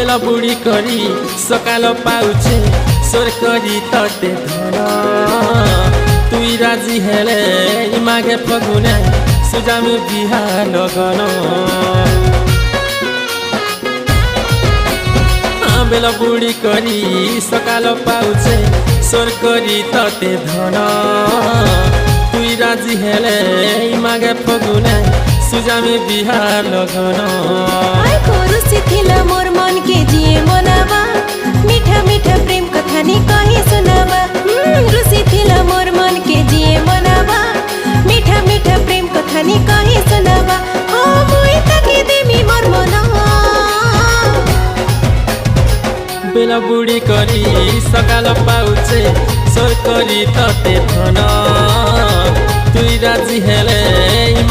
बेला बुढ़ी करी सकाल पाउछे सोर करी तते धन तुई राजी हेले मागे फगुने सुजामी बिहा लगन बेला बुढ़ी करी सकाल पाउछे सोर करी तते धन तुई राजी हेले मागे फगुने सुजामी बिहा लगन मोर मन के जिए मनावा मीठा मीठा प्रेम कथा नि कही सुनावा रुसी थिला मोर मन के जिए मनावा मीठा मीठा प्रेम कथा नि कही सुनावा ओ मुई तके देमी मोर मन बेला बुढ़ी करी सकाल पाउछे सोर करी तते धन तुई राजी हेले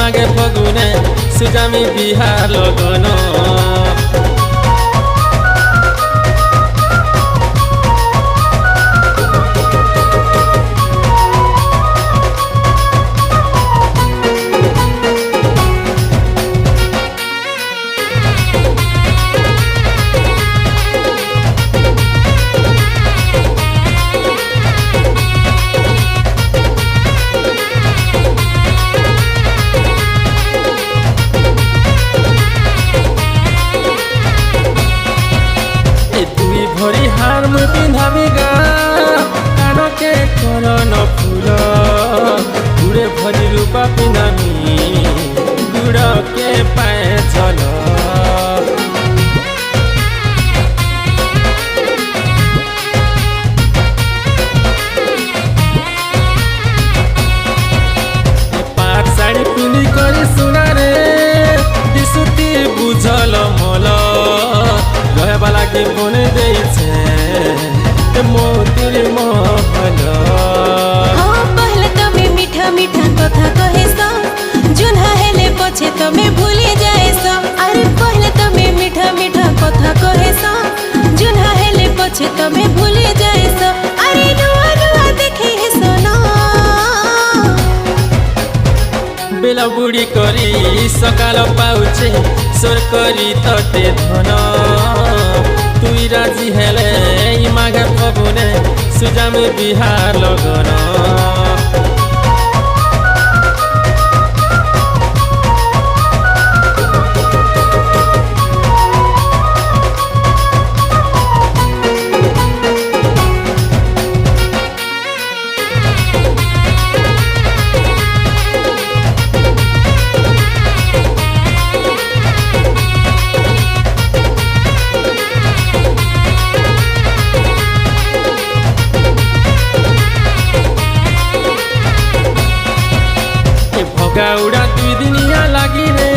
मागे फगुने सुजामी बिहा लगन भरी हार में पिंधावी गा कान के करन फूल गुड़े भरी रूपा पिंधामी गुड़ के पाए चल पाट साड़ी पिंधि करी सुना रे दिसुती बुझल मल रहे वाला के बने दे मोतिर महल पहले तमे मीठा मीठा कथा कहे सो जुन्हा हेले पछे तमे भूली जाए सो अरे पहले तमे मीठा मीठा कथा कहे सो जुन्हा हेले पछे तमे भूली जाए सो अरे नुआ नुआ देखे है सोना बेला बुढ़ी करी सकाल पाउछे सोर करी तते धन तुई राजी हेले मागे फगुने सुजामी बिहा लगन गौड़ा दुई दिनिया लगी रे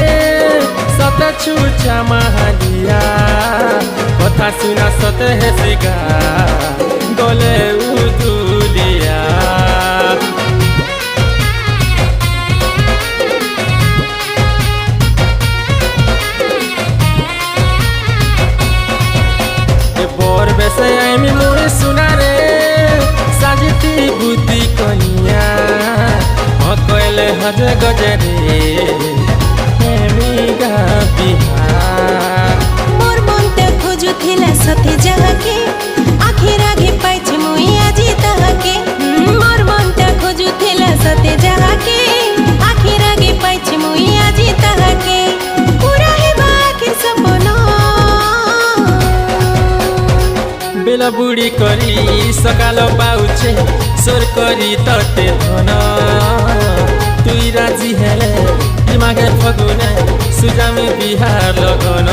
सत छुचा महालिया कथा सुना सत है सिगा गले उदुलिया बोर बेसे आईमी मोरे सुना रे साजिती बुद्धि कनिया कहले हज गजरे हेमिगा बिहार मोर मन ते खोजु थिला सते जहाके आखिर आगे पाइछ मुई आजी तहाके मोर मन ते खोजु थिला सते जहाके आखिर आगे पाइछ मुई आजी तहाके पूरा है बाकी सपना बेला बुढ़ी करी सकाल पाउछे सोर करी तते धन तुई राजी हेले मागे फगुने सुजामी बिहा लगन।